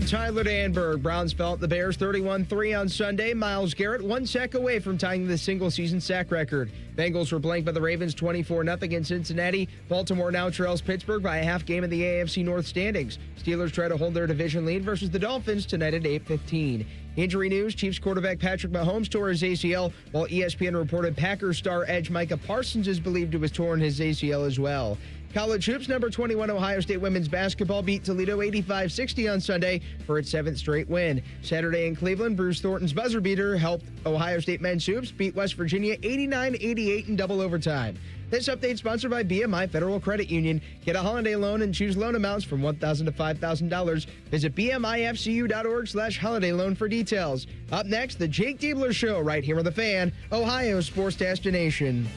I'm Tyler Danberg. Browns fell at the Bears 31-3 on Sunday. Myles Garrett 1 sack away from tying the single-season sack record. Bengals were blanked by the Ravens 24-0 in Cincinnati. Baltimore now trails Pittsburgh by a half game in the AFC North standings. Steelers try to hold their division lead versus the Dolphins tonight at 8:15. Injury news, Chiefs quarterback Patrick Mahomes tore his ACL, while ESPN reported Packers star edge Micah Parsons is believed to have torn his ACL as well. College hoops, number 21 Ohio State women's basketball beat Toledo 85-60 on Sunday for its 7th straight win. Saturday in Cleveland, Bruce Thornton's buzzer beater helped Ohio State men's hoops beat West Virginia 89-88 in double overtime. This update sponsored by BMI Federal Credit Union. Get a holiday loan and choose loan amounts from $1,000 to $5,000. Visit bmifcu.org/holiday loan for details. Up next, the Jake Diebler Show right here on The Fan, Ohio's sports destination.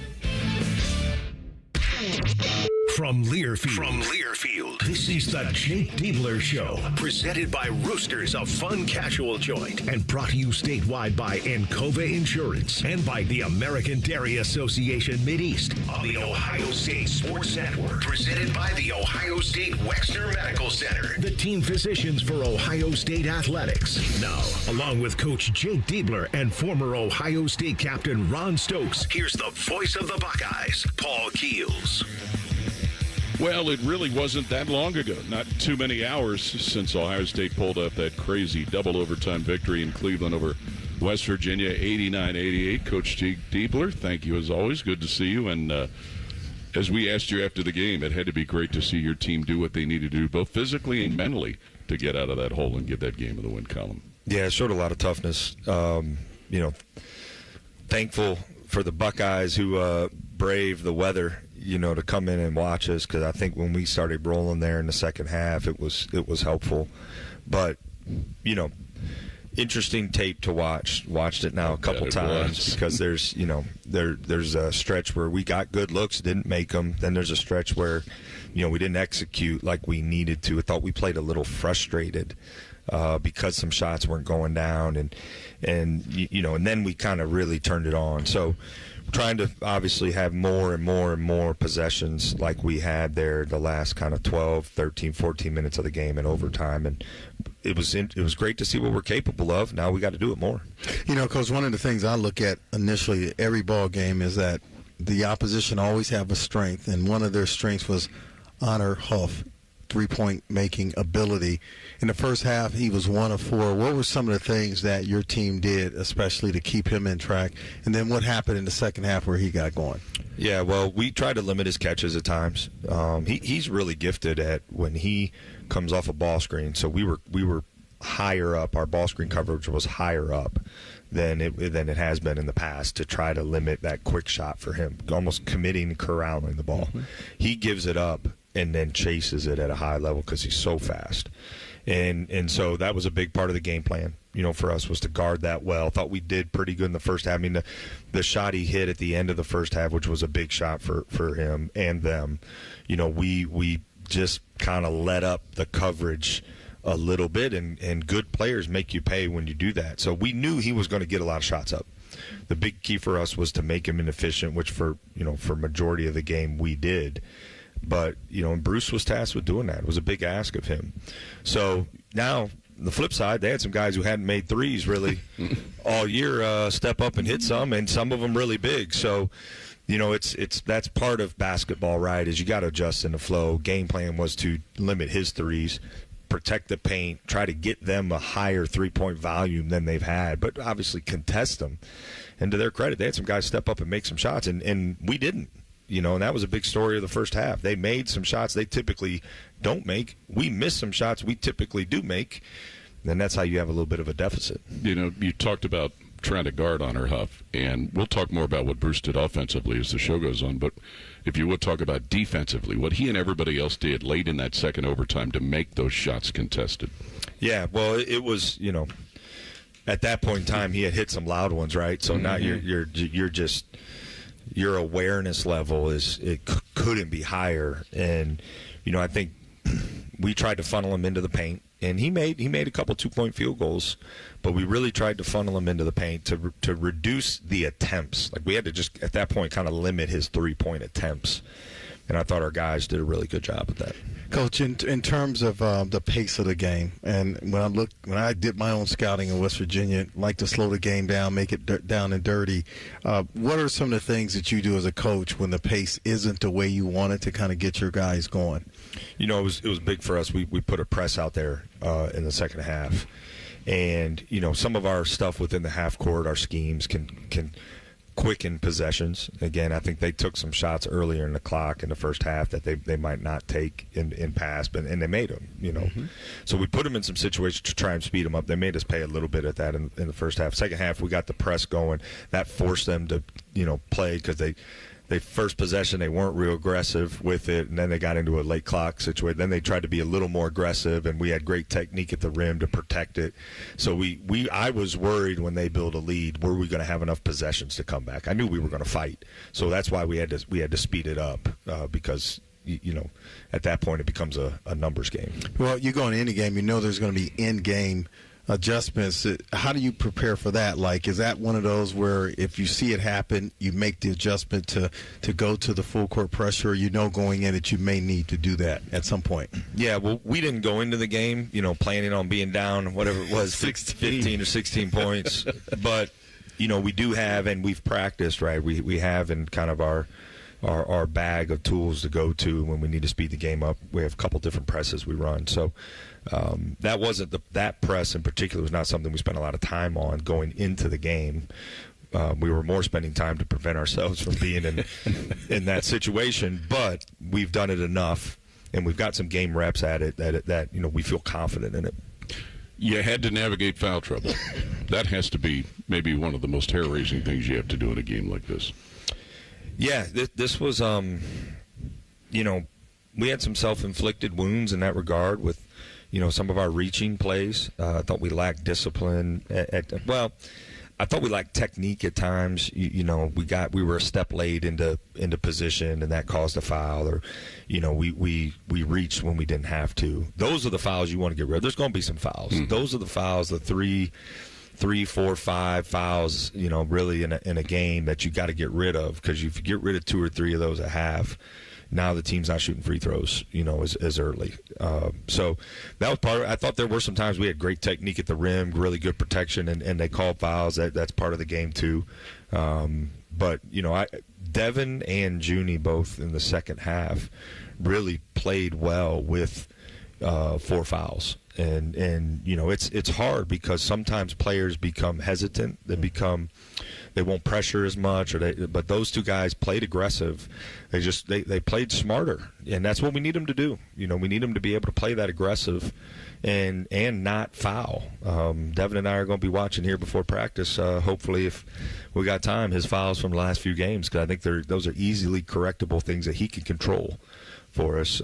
From Learfield, this is the Jake Diebler Show, presented by Roosters, a fun casual joint, and brought to you statewide by Encova Insurance and by the American Dairy Association Mideast on the Ohio State Sports Network, presented by the Ohio State Wexner Medical Center, the team physicians for Ohio State Athletics. Now, along with Coach Jake Diebler and former Ohio State captain Ron Stokes, here's the voice of the Buckeyes, Paul Keels. Well, it really wasn't that long ago, not too many hours since Ohio State pulled up that crazy double overtime victory in Cleveland over West Virginia, 89-88. Coach Jake Diebler, thank you as always. Good to see you. And as we asked you after the game, it had to be great to see your team do what they needed to do, both physically and mentally, to get out of that hole and get that game in the win column. Yeah, it showed a lot of toughness. Thankful for the Buckeyes who braved the weather, to come in and watch us, because I think when we started rolling there in the second half, it was helpful. But, interesting tape to watch. Watched it now a couple times because there's a stretch where we got good looks, didn't make them. Then there's a stretch where, we didn't execute like we needed to. I thought we played a little frustrated because some shots weren't going down, and then we kind of really turned it on. So trying to obviously have more and more and more possessions like we had there the last kind of 12, 13, 14 minutes of the game in overtime. And it was great to see what we're capable of. Now we got to do it more. Coach, one of the things I look at initially every ball game is that the opposition always have a strength, and one of their strengths was Honor Huff, three-point making ability. In the first half, he was 1 of 4. What were some of the things that your team did, especially to keep him in track? And then what happened in the second half where he got going? Yeah, well, we tried to limit his catches at times. He's really gifted at when he comes off a ball screen. So we were higher up. Our ball screen coverage was higher up than it has been in the past to try to limit that quick shot for him, almost committing corralling the ball. Mm-hmm. He gives it up and then chases it at a high level because he's so fast. And so that was a big part of the game plan, for us, was to guard that well. Thought we did pretty good in the first half. I mean, the shot he hit at the end of the first half, which was a big shot for him and them, we just kind of let up the coverage a little bit, and good players make you pay when you do that. So we knew he was going to get a lot of shots up. The big key for us was to make him inefficient, which for majority of the game we did. But, Bruce was tasked with doing that. It was a big ask of him. So now, the flip side, they had some guys who hadn't made threes really all year step up and hit some, and some of them really big. So, that's part of basketball, right, is you got to adjust in the flow. Game plan was to limit his threes, protect the paint, try to get them a higher three-point volume than they've had, but obviously contest them. And to their credit, they had some guys step up and make some shots, and we didn't. And that was a big story of the first half. They made some shots they typically don't make. We missed some shots we typically do make. And that's how you have a little bit of a deficit. You talked about trying to guard Honor Huff, and we'll talk more about what Bruce did offensively as the show goes on. But if you would talk about defensively, what he and everybody else did late in that second overtime to make those shots contested. Yeah, well, it was, at that point in time, he had hit some loud ones, right? So now you're just – your awareness level couldn't be higher. And, I think we tried to funnel him into the paint, and he made a couple 2-point field goals, but we really tried to funnel him into the paint to reduce the attempts. Like, we had to just, at that point, kind of limit his 3-point attempts. And I thought our guys did a really good job with that. Coach, in terms of the pace of the game, and when I did my own scouting in West Virginia, like to slow the game down, make it down and dirty. What are some of the things that you do as a coach when the pace isn't the way you want it to kind of get your guys going? You know, it was big for us. We put a press out there in the second half, and you know, some of our stuff within the half court, our schemes can quicken possessions. Again, I think they took some shots earlier in the clock in the first half that they might not take in pass, and they made them, you know. Mm-hmm. So we put them in some situations to try and speed them up. They made us pay a little bit at that in the first half. Second half, we got the press going. That forced them to, you know, play because they first possession, they weren't real aggressive with it, and then they got into a late clock situation. Then they tried to be a little more aggressive, and we had great technique at the rim to protect it. So I was worried when they built a lead, were we going to have enough possessions to come back? I knew we were going to fight, so that's why we had to speed it up because you know, at that point it becomes a numbers game. Well, you go into any game, you know there's going to be in-game adjustments. How do you prepare for that? Like, is that one of those where if you see it happen, you make the adjustment to go to the full court pressure, or you know going in that you may need to do that at some point? Yeah, well, we didn't go into the game, you know, planning on being down, whatever it was, 15 or 16 points. But, you know, we do have, and we've practiced, right? We have in kind of our bag of tools to go to when we need to speed the game up. We have a couple different presses we run. So that wasn't that press in particular was not something we spent a lot of time on going into the game. We were more spending time to prevent ourselves from being in that situation. But we've done it enough, and we've got some game reps at it that you know, we feel confident in it. You had to navigate foul trouble. That has to be maybe one of the most hair-raising things you have to do in a game like this. Yeah, this was, you know, we had some self-inflicted wounds in that regard with, you know, some of our reaching plays. I thought we lacked discipline. I thought we lacked technique at times. You know, we were a step late into position, and that caused a foul. Or, you know, we reached when we didn't have to. Those are the fouls you want to get rid of. There's going to be some fouls. Mm-hmm. Those are the fouls, the 3, 4, 5 fouls, you know, really in a game that you got to get rid of, because if you get rid of 2 or 3 of those at half, now the team's not shooting free throws, you know, as early. So that was part of it. I thought there were some times we had great technique at the rim, really good protection, and they called fouls. That's part of the game too. But, you know, Devin and Junie both in the second half really played well with 4 fouls. And you know, it's hard because sometimes players become hesitant. They won't pressure as much, but those 2 guys played aggressive. They played smarter, and that's what we need them to do. You know, we need them to be able to play that aggressive and not foul. Devin and I are going to be watching here before practice. Hopefully, if we got time, his fouls from the last few games, because I think those are easily correctable things that he can control for us.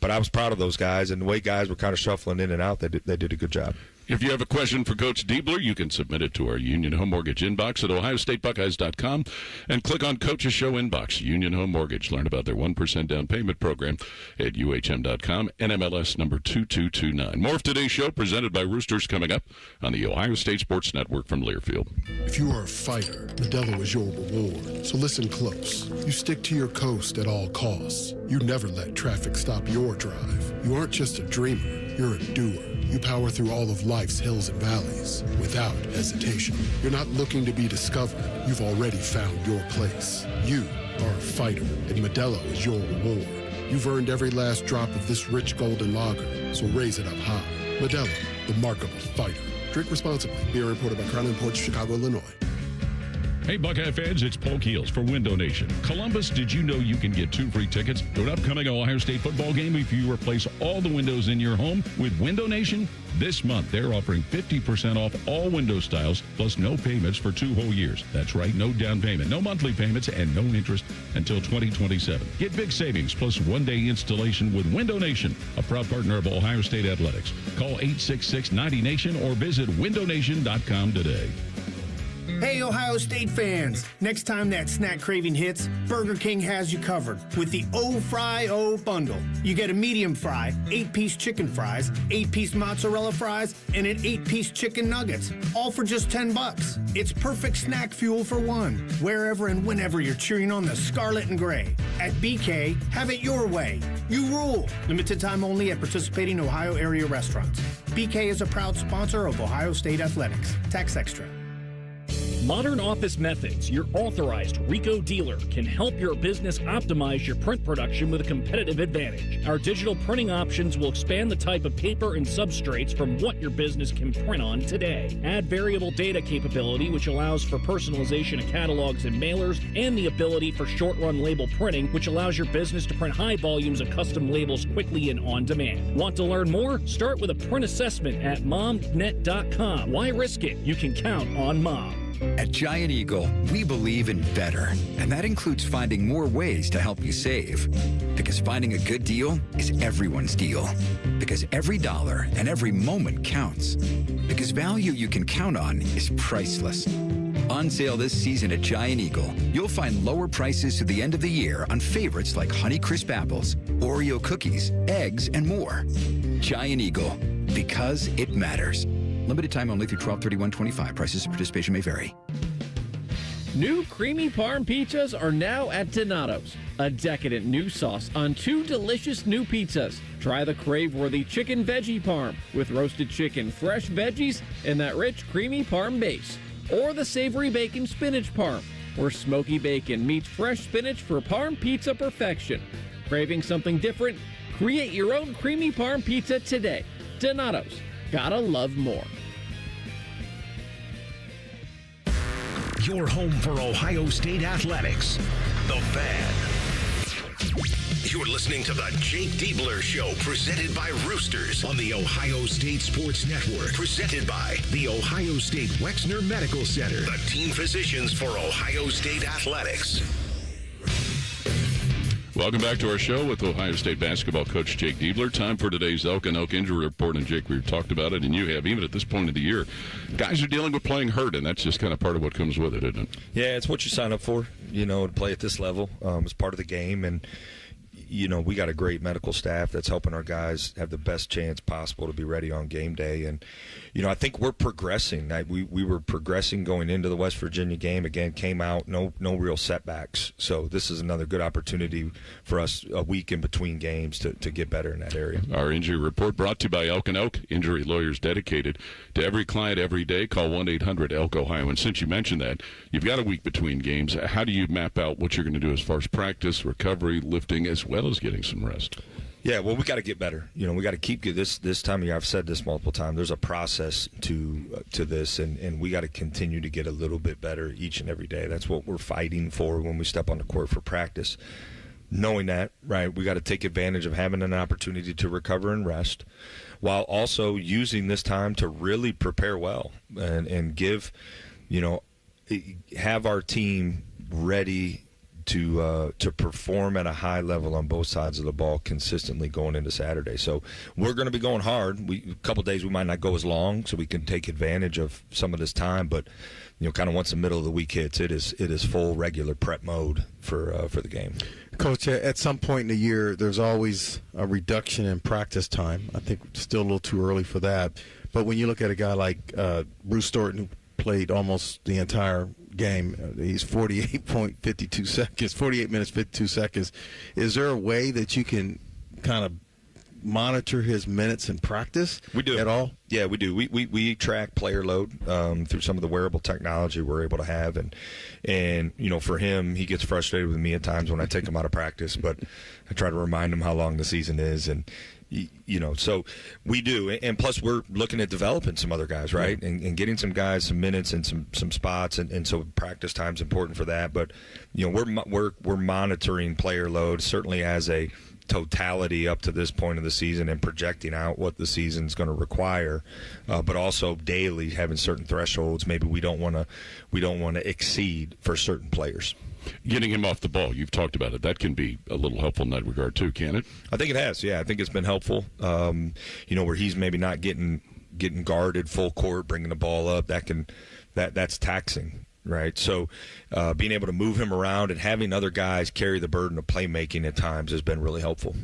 But I was proud of those guys, and the way guys were kind of shuffling in and out, they did a good job. If you have a question for Coach Diebler, you can submit it to our Union Home Mortgage inbox at ohiostatebuckeyes.com and click on Coach's Show inbox. Union Home Mortgage. Learn about their 1% down payment program at uhm.com. NMLS number 2229. More of today's show presented by Roosters coming up on the Ohio State Sports Network from Learfield. If you are a fighter, Modelo is your reward. So listen close. You stick to your coast at all costs. You never let traffic stop your drive. You aren't just a dreamer, you're a doer. You power through all of life's hills and valleys without hesitation. You're not looking to be discovered. You've already found your place. You are a fighter, and Modelo is your reward. You've earned every last drop of this rich golden lager, so raise it up high. Modelo, the mark of a fighter. Drink responsibly. Beer imported by Crown Imports, Chicago, Illinois. Hey, Buckeye fans, it's Polk Heels for Window Nation. Columbus, did you know you can get 2 free tickets to an upcoming Ohio State football game if you replace all the windows in your home with Window Nation? This month, they're offering 50% off all window styles, plus no payments for 2 whole years. That's right, no down payment, no monthly payments, and no interest until 2027. Get big savings plus 1-day installation with Window Nation, a proud partner of Ohio State Athletics. Call 866-90-NATION or visit windownation.com today. Hey, Ohio State fans! Next time that snack craving hits, Burger King has you covered with the O-Fry-O bundle. You get a medium fry, 8-piece chicken fries, 8-piece mozzarella fries, and an 8-piece chicken nuggets, all for just $10. It's perfect snack fuel for one, wherever and whenever you're cheering on the scarlet and gray. At BK, have it your way. You rule. Limited time only at participating Ohio area restaurants. BK is a proud sponsor of Ohio State Athletics. Tax extra. Modern Office Methods, your authorized RICO dealer, can help your business optimize your print production with a competitive advantage. Our digital printing options will expand the type of paper and substrates from what your business can print on today. Add variable data capability, which allows for personalization of catalogs and mailers, and the ability for short-run label printing, which allows your business to print high volumes of custom labels quickly and on demand. Want to learn more? Start with a print assessment at momnet.com. Why risk it? You can count on Mom. At Giant Eagle, we believe in better, and that includes finding more ways to help you save. Because finding a good deal is everyone's deal. Because every dollar and every moment counts. Because value you can count on is priceless. On sale this season at Giant Eagle, you'll find lower prices to the end of the year on favorites like Honeycrisp apples, Oreo cookies, eggs, and more. Giant Eagle, because it matters. Limited time only through 12/31/25. Prices of participation may vary. New creamy parm pizzas are now at Donato's. A decadent new sauce on 2 delicious new pizzas. Try the crave-worthy chicken veggie parm with roasted chicken, fresh veggies, and that rich creamy parm base. Or the savory bacon spinach parm, where smoky bacon meets fresh spinach for parm pizza perfection. Craving something different? Create your own creamy parm pizza today. Donato's. Gotta love more. Your home for Ohio State athletics. The Fan. You're listening to the Jake Diebler Show, presented by Roosters on the Ohio State Sports Network. Presented by the Ohio State Wexner Medical Center, the team physicians for Ohio State athletics. Welcome back to our show with Ohio State basketball coach Jake Diebler. Time for today's Elk and Oak injury report. And Jake, we've talked about it, and you have, even at this point of the year, guys are dealing with playing hurt, and that's just kind of part of what comes with it, isn't it? Yeah, it's what you sign up for, to play at this level. It's part of the game, and we got a great medical staff that's helping our guys have the best chance possible to be ready on game day. And, I think we're progressing. We were progressing going into the West Virginia game. Again, came out, no real setbacks. So this is another good opportunity for us a week in between games to get better in that area. Our injury report brought to you by Elk and Oak, injury lawyers dedicated to every client every day. Call 1-800-ELK-OHIO. And since you mentioned that, you've got a week between games. How do you map out what you're going to do as far as practice, recovery, lifting, as well as getting some rest? Yeah, well, we got to get better. We got to keep this time of year. I've said this multiple times. There's a process to this, and we got to continue to get a little bit better each and every day. That's what we're fighting for when we step on the court for practice. Knowing that, right, we got to take advantage of having an opportunity to recover and rest, while also using this time to really prepare well and give, have our team ready to perform at a high level on both sides of the ball consistently going into Saturday. So we're going to be going hard. A couple days we might not go as long, so we can take advantage of some of this time. But kind of once the middle of the week hits, it is full regular prep mode for the game. Coach, at some point in the year, there's always a reduction in practice time. I think it's still a little too early for that. But when you look at a guy like Bruce Thornton, who played almost the entire game, he's 48 minutes, 52 seconds. Is there a way that you can kind of monitor his minutes in practice? We do. At all? Yeah, we do. We track player load through some of the wearable technology we're able to have. And for him, he gets frustrated with me at times when I take him out of practice, but I try to remind him how long the season is. And so we do, and plus we're looking at developing some other guys, right, and getting some guys some minutes and some spots, and so practice time's important for that. But we're monitoring player load certainly as a totality up to this point of the season and projecting out what the season's going to require, but also daily having certain thresholds maybe we don't want to exceed for certain players. Getting him off the ball, you've talked about it. That can be a little helpful in that regard too, can it? I think it has. Yeah, I think it's been helpful. Where he's maybe not getting guarded full court, bringing the ball up. That's taxing. right? So being able to move him around and having other guys carry the burden of playmaking at times has been really helpful.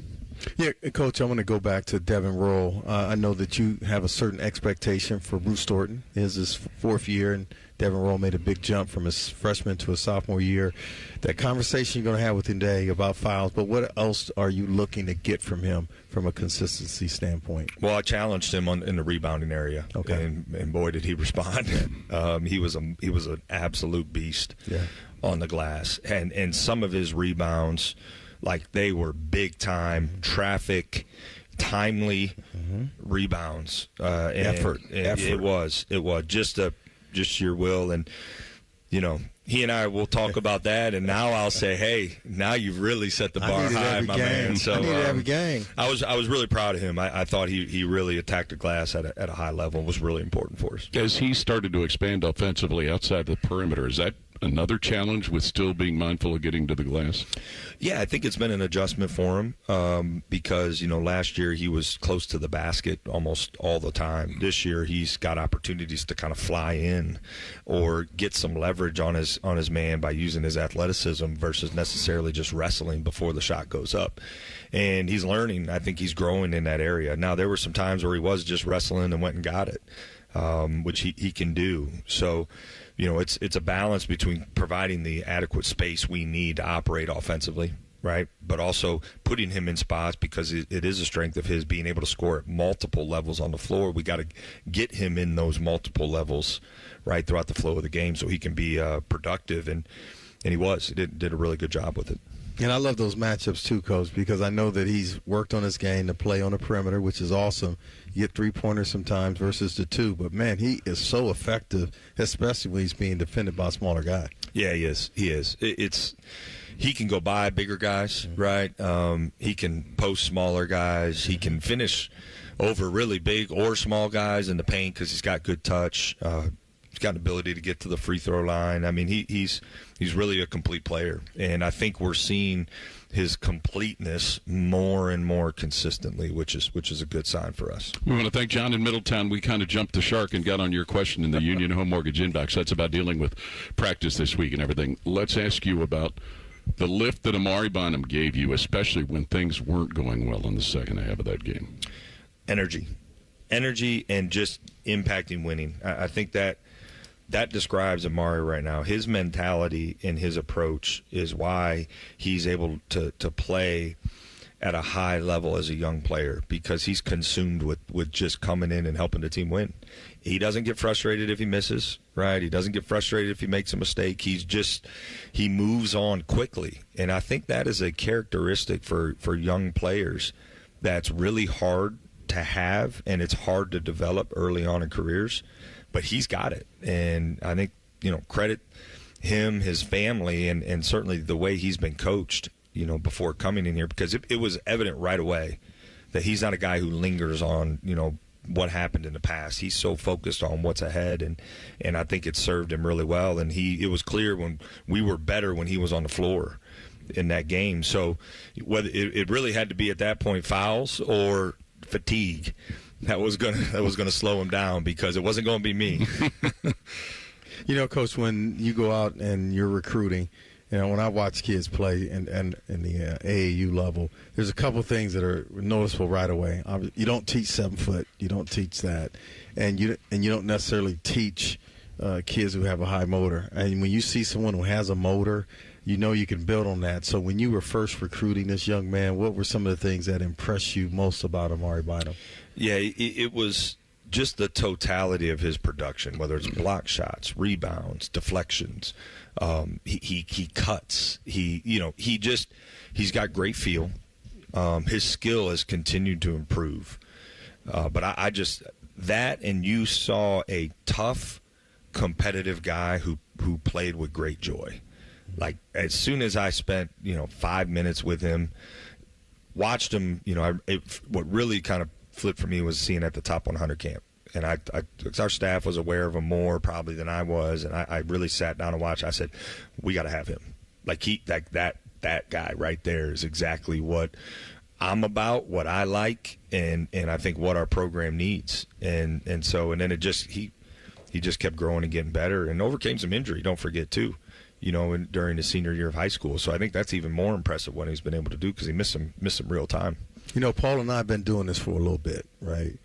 Yeah, Coach, I want to go back to Devin Roll. I know that you have a certain expectation for Bruce Thornton. This is his fourth year, and Devin Roll made a big jump from his freshman to his sophomore year. That conversation you're going to have with him today about fouls, but what else are you looking to get from him from a consistency standpoint? Well, I challenged him in the rebounding area, and boy, did he respond. He was an absolute beast on the glass, and some of his rebounds, like they were big time, traffic, timely rebounds. Effort. It was just your will, and he and I will talk about that, and now I'll say, hey, now you've really set the bar high, my man. So I need every game. I was really proud of him. I thought he really attacked the glass at a high level and was really important for us. As he started to expand offensively outside the perimeter, is that another challenge with still being mindful of getting to the glass? Yeah, I think it's been an adjustment for him because, last year he was close to the basket almost all the time. This year he's got opportunities to kind of fly in or get some leverage on his man by using his athleticism versus necessarily just wrestling before the shot goes up. And he's learning. I think he's growing in that area. Now, there were some times where he was just wrestling and went and got it, which he can do. So, it's a balance between providing the adequate space we need to operate offensively, right? But also putting him in spots because it is a strength of his being able to score at multiple levels on the floor. We got to get him in those multiple levels, right, throughout the flow of the game so he can be productive. And he was. He did a really good job with it. And I love those matchups too, Coach, because I know that he's worked on his game to play on the perimeter, which is awesome. You get three-pointers sometimes versus the two. But, man, he is so effective, especially when he's being defended by a smaller guy. Yeah, he is. He can go by bigger guys, right? He can post smaller guys. He can finish over really big or small guys in the paint because he's got good touch. He's got an ability to get to the free throw line. I mean, he's really a complete player. And I think we're seeing his completeness more and more consistently, which is a good sign for us. We want to thank John in Middletown. We kind of jumped the shark and got on your question in the Union Home Mortgage Inbox. That's about dealing with practice this week and everything. Let's ask you about the lift that Amari Bynum gave you, especially when things weren't going well in the second half of that game. Energy and just impacting winning. I think that describes Amari right now. His mentality and his approach is why he's able to play at a high level as a young player, because he's consumed with just coming in and helping the team win. He doesn't get frustrated if he misses, right? He doesn't get frustrated if he makes a mistake. He moves on quickly. And I think that is a characteristic for young players that's really hard to have, and it's hard to develop early on in careers. But he's got it, and I think, credit him, his family, and certainly the way he's been coached, before coming in here, because it was evident right away that he's not a guy who lingers on, what happened in the past. He's so focused on what's ahead, and I think it served him really well. And it was clear when we were better when he was on the floor in that game. So whether it really had to be at that point fouls or fatigue that was gonna slow him down, because it wasn't going to be me. Coach, when you go out and you're recruiting, when I watch kids play and in the AAU level, there's a couple things that are noticeable right away. You don't teach 7 foot. You don't teach that, and you don't necessarily teach kids who have a high motor. And when you see someone who has a motor, you can build on that. So when you were first recruiting this young man, what were some of the things that impressed you most about Amari Bynum? Yeah, it was just the totality of his production, whether it's block shots, rebounds, deflections. He cuts. He's got great feel. His skill has continued to improve. But I just that, and you saw a tough, competitive guy who played with great joy. Like, as soon as I spent 5 minutes with him, watched him, what really kind of flipped for me was seeing at the top 100 camp. And our staff was aware of him more probably than I was, and I really sat down and watched. I said, we got to have him. Like, that guy right there is exactly what I'm about, what I like, and I think what our program needs. And then it just he he just kept growing and getting better and overcame some injury. Don't forget too, during his senior year of high school. So I think that's even more impressive what he's been able to do because he missed some real time. Paul and I have been doing this for a little bit, right?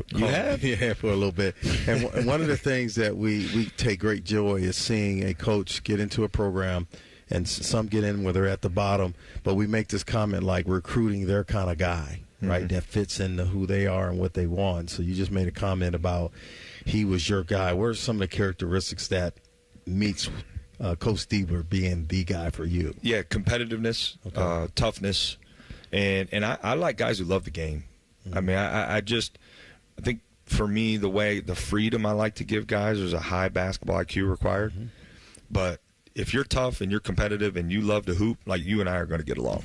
You have? Yeah, for a little bit. And one of the things that we take great joy is seeing a coach get into a program, and some get in where they're at the bottom, but we make this comment like recruiting their kind of guy, right, that fits into who they are and what they want. So you just made a comment about he was your guy. What are some of the characteristics that meets Coach Diebler being the guy for you? Yeah, competitiveness, toughness, and I like guys who love the game. I mean, I think for me, the freedom I like to give guys, there's a high basketball IQ required. But if you're tough and you're competitive and you love to hoop, like you and I are going to get along.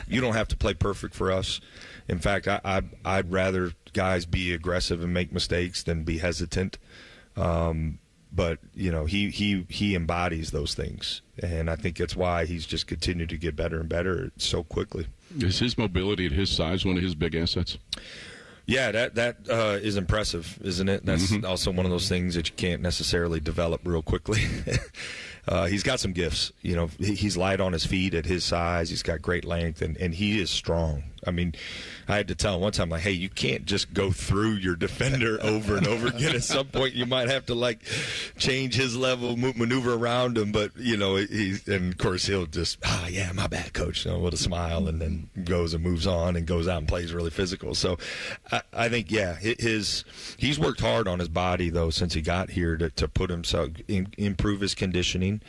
You don't have to play perfect for us. In fact, I'd rather guys be aggressive and make mistakes than be hesitant. But he embodies those things, and I think that's why he's just continued to get better and better so quickly. Is his mobility at his size one of his big assets? Yeah, that is impressive, isn't it? That's also one of those things that you can't necessarily develop real quickly. He's got some gifts. He's light on his feet at his size. He's got great length, and he is strong. I mean, I had to tell him one time, like, hey, you can't just go through your defender over and over again. At some point, you might have to, change his level, maneuver around him. But, and of course, he'll just, yeah, my bad, coach, with a smile, and then goes and moves on and goes out and plays really physical. So I think, yeah, he's worked hard on his body, though, since he got here to put himself, improve his conditioning,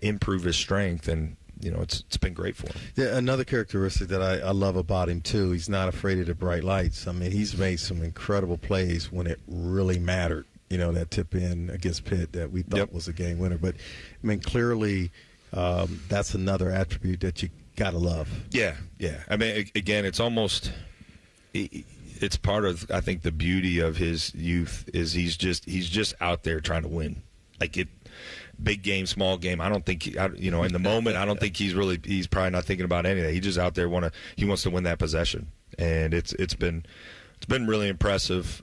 improve his strength, and it's been great for him. Yeah, another characteristic that I love about him, too, he's not afraid of the bright lights. I mean, he's made some incredible plays when it really mattered, that tip in against Pitt that we thought was a game winner. But, I mean, clearly that's another attribute that you got to love. Yeah. I mean, again, it's almost it's part of, I think, the beauty of his youth is he's just out there trying to win. Big game, small game. I don't think in the moment. I don't think he's probably not thinking about any of that. He just out there he wants to win that possession, and it's been really impressive.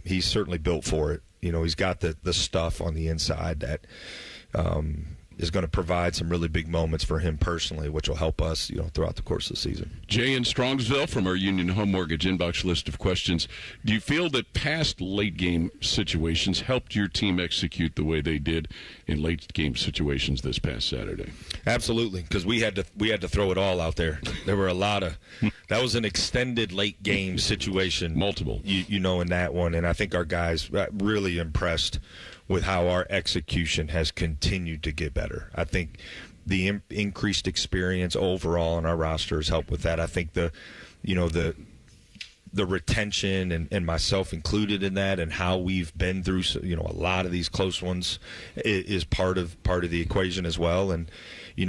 He's certainly built for it. He's got the stuff on the inside that is going to provide some really big moments for him personally, which will help us, throughout the course of the season. Jay in Strongsville from our Union Home Mortgage inbox list of questions. Do you feel that past late-game situations helped your team execute the way they did in late-game situations this past Saturday? Absolutely, because we had to throw it all out there. There were a lot of – that was an extended late-game situation. Multiple. In that one, and I think our guys really impressed with how our execution has continued to get better. I think the increased experience overall on our roster has helped with that. I think the retention and myself included in that, and how we've been through a lot of these close ones is part of the equation as well. And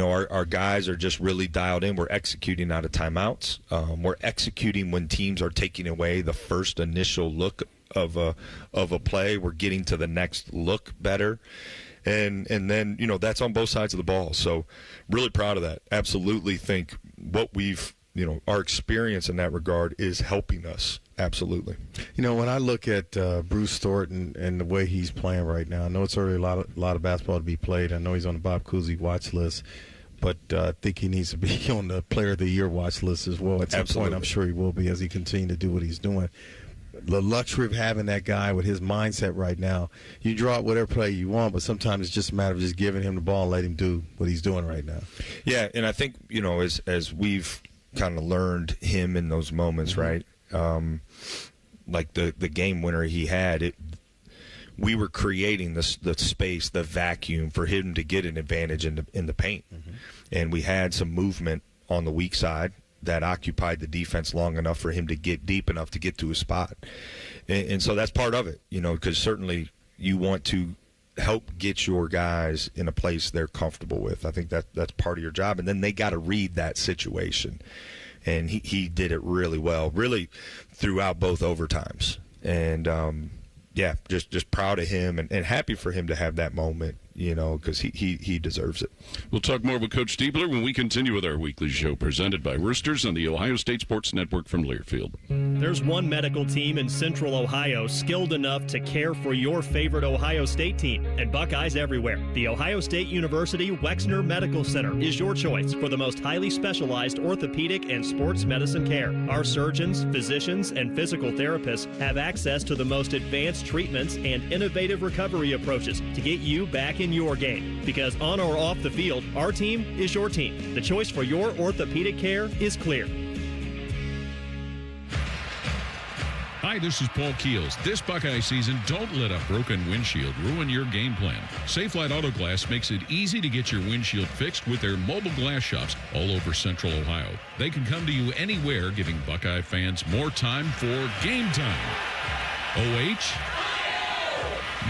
our guys are just really dialed in. We're executing out of timeouts. We're executing when teams are taking away the first initial look of a play. We're getting to the next look better, and then that's on both sides of the ball. So really proud of that. Absolutely think what we've our experience in that regard is helping us. Absolutely. When I look at Bruce Thornton and the way he's playing right now, I know it's already a lot of basketball to be played. I know he's on the Bob Cousy watch list, but I think he needs to be on the Player of the Year watch list as well. At some point, I'm sure he will be as he continues to do what he's doing. The luxury of having that guy with his mindset right now, you draw out whatever play you want, but sometimes it's just a matter of just giving him the ball and let him do what he's doing right now. Yeah, and I think, as we've kind of learned him in those moments, right? Like the game winner he had, we were creating the space, the vacuum for him to get an advantage in the paint. And we had some movement on the weak side that occupied the defense long enough for him to get deep enough to get to his spot. And so that's part of it, because certainly you want to help get your guys in a place they're comfortable with. I think that's part of your job. And then they got to read that situation. And he did it really well, really throughout both overtimes. And, just proud of him and happy for him to have that moment, because he deserves it. We'll talk more with Coach Diebler when we continue with our weekly show presented by Roosters on the Ohio State Sports Network from Learfield. There's one medical team in Central Ohio skilled enough to care for your favorite Ohio State team, and Buckeyes everywhere. The Ohio State University Wexner Medical Center is your choice for the most highly specialized orthopedic and sports medicine care. Our surgeons, physicians, and physical therapists have access to the most advanced treatments and innovative recovery approaches to get you back in your game. Because on or off the field, our team is your team. The choice for your orthopedic care is clear. Hi, this is Paul Keels. This Buckeye season, don't let a broken windshield ruin your game plan. Safelite Auto Glass makes it easy to get your windshield fixed with their mobile glass shops all over Central Ohio. They can come to you anywhere, giving Buckeye fans more time for game time. OH?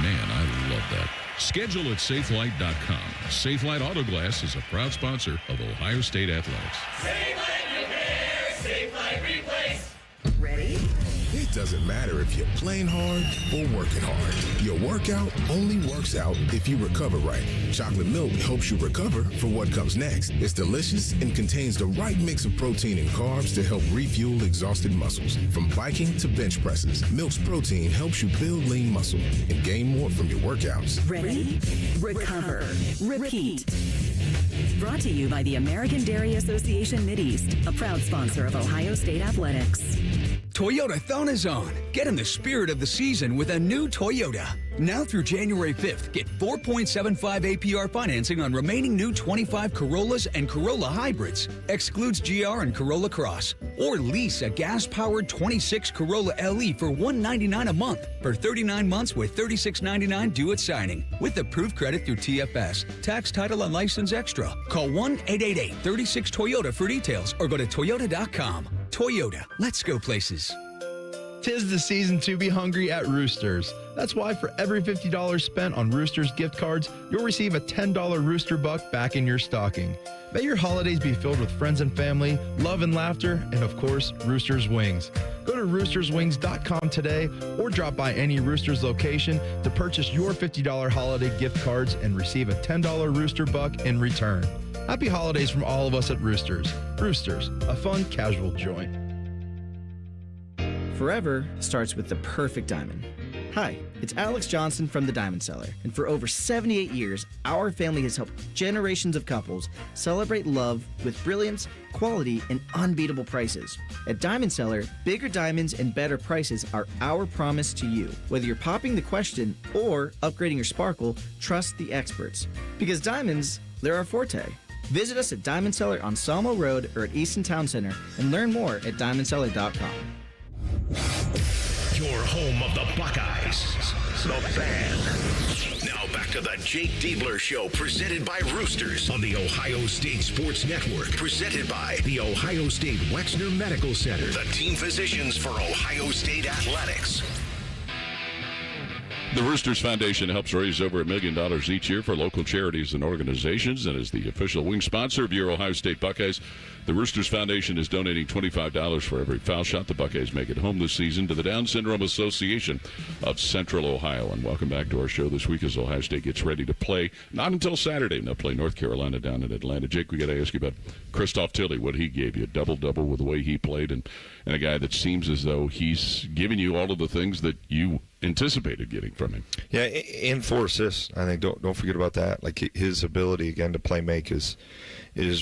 Man, I love that. Schedule at Safelite.com. Safelite Auto Glass is a proud sponsor of Ohio State Athletics. Safelite Repair, Safelite Replace. Ready? It doesn't matter if you're playing hard or working hard. Your workout only works out if you recover right. Chocolate milk helps you recover for what comes next. It's delicious and contains the right mix of protein and carbs to help refuel exhausted muscles. From biking to bench presses, Milk's protein helps you build lean muscle and gain more from your workouts. Ready? Recover. Repeat. Brought to you by the American Dairy Association Mideast, a proud sponsor of Ohio State Athletics. Toyota-thon is on. Get in the spirit of the season with a new Toyota. Now through January 5th, get 4.75 APR financing on remaining new 25 Corollas and Corolla hybrids. Excludes GR and Corolla Cross. Or lease a gas-powered 26 Corolla LE for $199 a month for 39 months with $36.99 due at signing. With approved credit through TFS. Tax, title, and license extra. Call 1-888-36-TOYOTA for details or go to toyota.com. Toyota, let's go places. 'Tis the season to be hungry at Roosters. That's why for every $50 spent on Roosters gift cards, you'll receive a $10 Rooster Buck back in your stocking. May your holidays be filled with friends and family, love and laughter, and of course, Roosters Wings. Go to roosterswings.com today or drop by any Roosters location to purchase your $50 holiday gift cards and receive a $10 Rooster Buck in return. Happy holidays from all of us at Roosters. Roosters, a fun, casual joint. Forever starts with the perfect diamond. Hi, it's Alex Johnson from the Diamond Cellar, and for over 78 years, our family has helped generations of couples celebrate love with brilliance, quality, and unbeatable prices. At Diamond Cellar, bigger diamonds and better prices are our promise to you. Whether you're popping the question or upgrading your sparkle, trust the experts. Because diamonds, they're our forte. Visit us at Diamond Cellar on Sawmill Road or at Easton Town Center and learn more at diamondcellar.com. Your home of the Buckeyes, the Fan. Now back to the Jake Diebler Show, presented by Roosters on the Ohio State Sports Network. Presented by the Ohio State Wexner Medical Center, the team physicians for Ohio State Athletics. The Roosters Foundation helps raise over $1 million each year for local charities and organizations and is the official wing sponsor of your Ohio State Buckeyes. The Roosters Foundation is donating $25 for every foul shot the Buckeyes make at home this season to the Down Syndrome Association of Central Ohio. And welcome back to our show this week as Ohio State gets ready to play. Not until Saturday. They'll play North Carolina down in Atlanta. Jake, we got to ask you about Christoph Tilley, what he gave you. Double-double with the way he played and a guy that seems as though he's giving you all of the things that you anticipated getting from him. Yeah, and 4 assists. I think don't forget about that. Like his ability again to play make is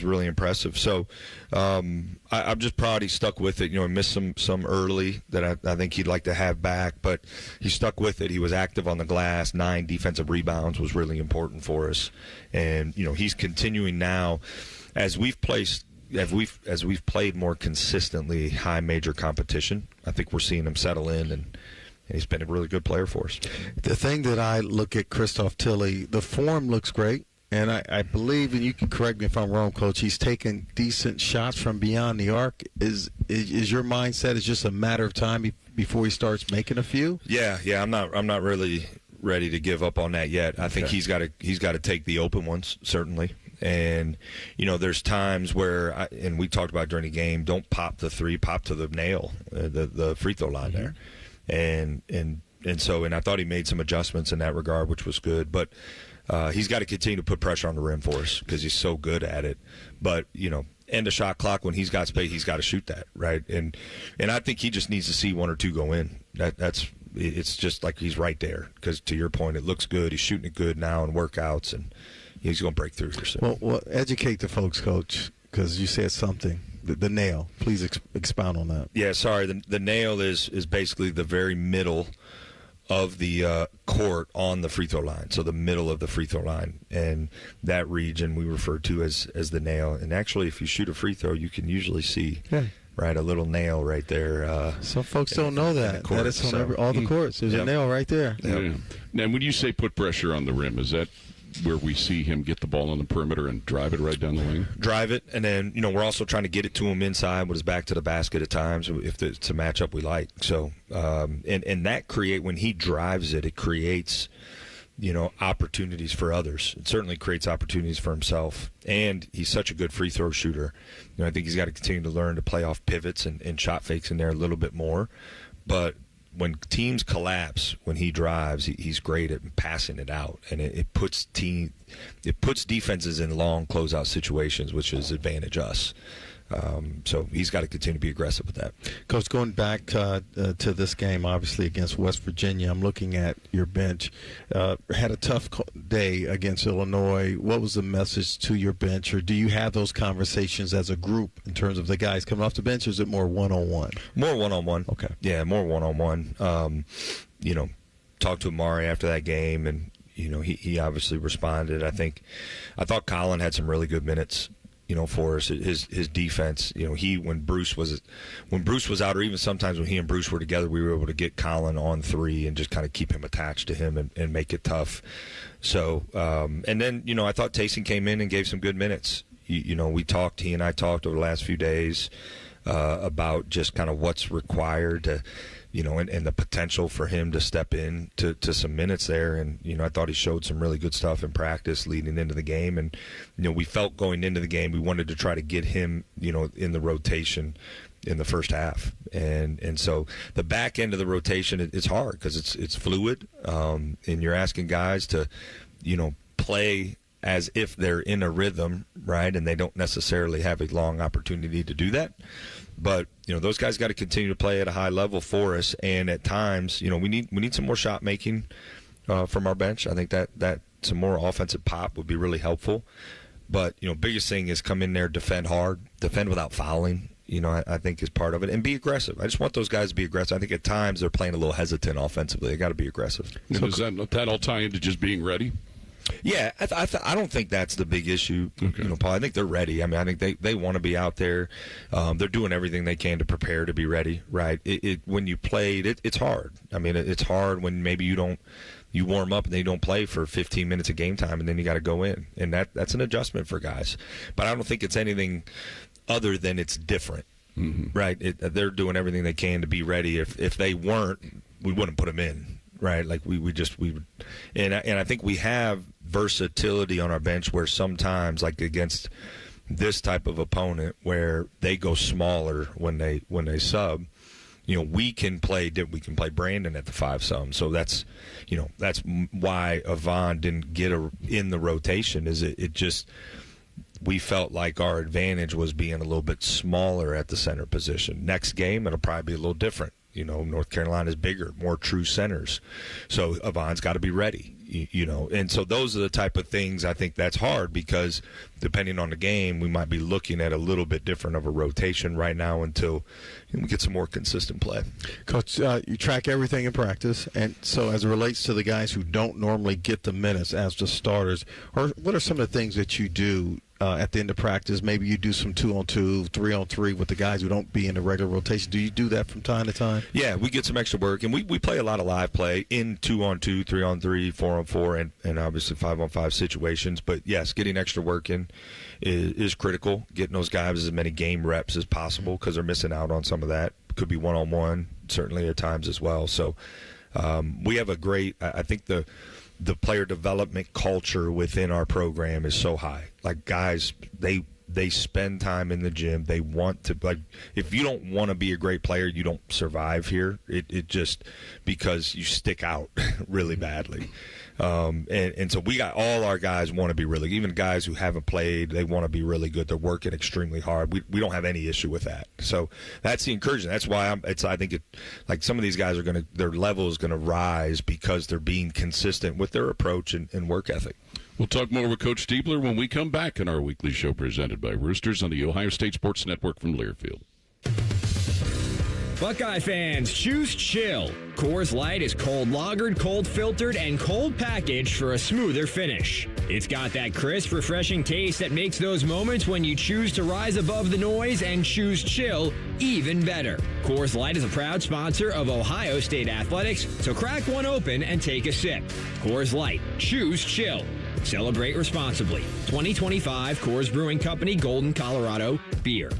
really impressive. So I'm just proud he stuck with it. You know, he missed some early that I think he'd like to have back, but he stuck with it. He was active on the glass. 9 defensive rebounds was really important for us, and you know he's continuing now as we've played more consistently high major competition. I think we're seeing him settle in and he's been a really good player for us. The thing that I look at Christoph Tilley, the form looks great, and I believe, and you can correct me if I'm wrong, Coach, he's taking decent shots from beyond the arc. Is your mindset is just a matter of time before he starts making a few? Yeah. I'm not really ready to give up on that yet. I think he's got to take the open ones, certainly. And, you know, there's times where, and we talked about during the game, don't pop the 3, pop to the nail, the free throw line there. And And I thought he made some adjustments in that regard, which was good. But he's got to continue to put pressure on the rim for us because he's so good at it. But, end of shot clock, when he's got space, he's got to shoot that, right? And I think he just needs to see one or two go in. It's just like he's right there because, to your point, it looks good. He's shooting it good now in workouts, and he's going to break through here soon. Well, educate the folks, Coach, because you said something. The nail. Please expound on that. Yeah, sorry. The nail is basically the very middle of the court on the free throw line, so the middle of the free throw line, and that region we refer to as the nail. And actually, if you shoot a free throw, you can usually see right a little nail right there. Some folks don't know that. Court, that is on all the courts. There's a nail right there. Yep. Yeah. Now, when you say put pressure on the rim, is that where we see him get the ball on the perimeter and drive it right down the lane? Drive it, and then we're also trying to get it to him inside with his back to the basket at times if it's a matchup we like. So and that when he drives it, it creates opportunities for others. It certainly creates opportunities for himself, and he's such a good free throw shooter. I think he's got to continue to learn to play off pivots and shot fakes in there a little bit more. But when teams collapse, when he drives, he's great at passing it out, and it puts defenses in long closeout situations, which is advantage us. So he's got to continue to be aggressive with that. Coach, going back to this game, obviously against West Virginia, I'm looking at your bench. Had a tough day against Illinois. What was the message to your bench, or do you have those conversations as a group in terms of the guys coming off the bench, or is it more one-on-one? More one-on-one. Okay. Yeah, more one-on-one. Talked to Amari after that game, and he obviously responded. I thought Colin had some really good minutes. For us, his defense. When Bruce was out, or even sometimes when he and Bruce were together, we were able to get Colin on three and just kind of keep him attached to him and make it tough. So, and then I thought Taysom came in and gave some good minutes. He and I talked over the last few days about just kind of what's required to. And the potential for him to step in to some minutes there. And, I thought he showed some really good stuff in practice leading into the game. And, we felt going into the game, we wanted to try to get him, in the rotation in the first half. And so the back end of the rotation, it's hard because it's fluid. And you're asking guys to, play as if they're in a rhythm, right? And they don't necessarily have a long opportunity to do that. But those guys got to continue to play at a high level for us, and at times, we need some more shot making from our bench. I think that some more offensive pop would be really helpful. But biggest thing is come in there, defend hard, defend without fouling. I think is part of it, and be aggressive. I just want those guys to be aggressive. I think at times they're playing a little hesitant offensively. They got to be aggressive. And does that all tie into just being ready? Yeah, I don't think that's the big issue, Paul. I think they're ready. I mean, I think they want to be out there. They're doing everything they can to prepare to be ready, right? When you played, it's hard. I mean, it's hard when maybe you warm up and they don't play for 15 minutes of game time, and then you got to go in. And that's an adjustment for guys. But I don't think it's anything other than it's different, right? They're doing everything they can to be ready. If they weren't, we wouldn't put them in. Right, like we would, and I think we have versatility on our bench where sometimes, like against this type of opponent, where they go smaller when they sub, we can play Brandon at the 5-some. So that's why Avon didn't get in the rotation. Is it just we felt like our advantage was being a little bit smaller at the center position. Next game, it'll probably be a little different. North Carolina is bigger, more true centers. So Avon's got to be ready, And so those are the type of things I think that's hard because depending on the game, we might be looking at a little bit different of a rotation right now until we get some more consistent play. Coach, you track everything in practice. And so as it relates to the guys who don't normally get the minutes as the starters, what are some of the things that you do at the end of practice? Maybe you do some 2-on-2, 3-on-3 with the guys who don't be in the regular rotation. Do you do that from time to time? Yeah, we get some extra work, and we play a lot of live play in 2-on-2, 3-on-3, 4-on-4, and obviously 5-on-5 situations. But, yes, getting extra work in is critical, getting those guys as many game reps as possible because they're missing out on some of that. Could be one-on-one, certainly at times as well. So we have a great – I think the player development culture within our program is so high. Like guys, they They spend time in the gym. They want to, like, if you don't want to be a great player, you don't survive here. It just, because you stick out really badly. And so we got all our guys want to be really, even guys who haven't played, they want to be really good. They're working extremely hard. We don't have any issue with that. So that's the encouragement. That's why I think like some of these guys their level is going to rise because they're being consistent with their approach and work ethic. We'll talk more with Coach Diebler when we come back in our weekly show presented by Roosters on the Ohio State Sports Network from Learfield. Buckeye fans, choose chill. Coors Light is cold lagered, cold filtered, and cold packaged for a smoother finish. It's got that crisp, refreshing taste that makes those moments when you choose to rise above the noise and choose chill even better. Coors Light is a proud sponsor of Ohio State Athletics, so crack one open and take a sip. Coors Light, choose chill. Celebrate responsibly. 2025 Coors Brewing Company, Golden, Colorado, beer.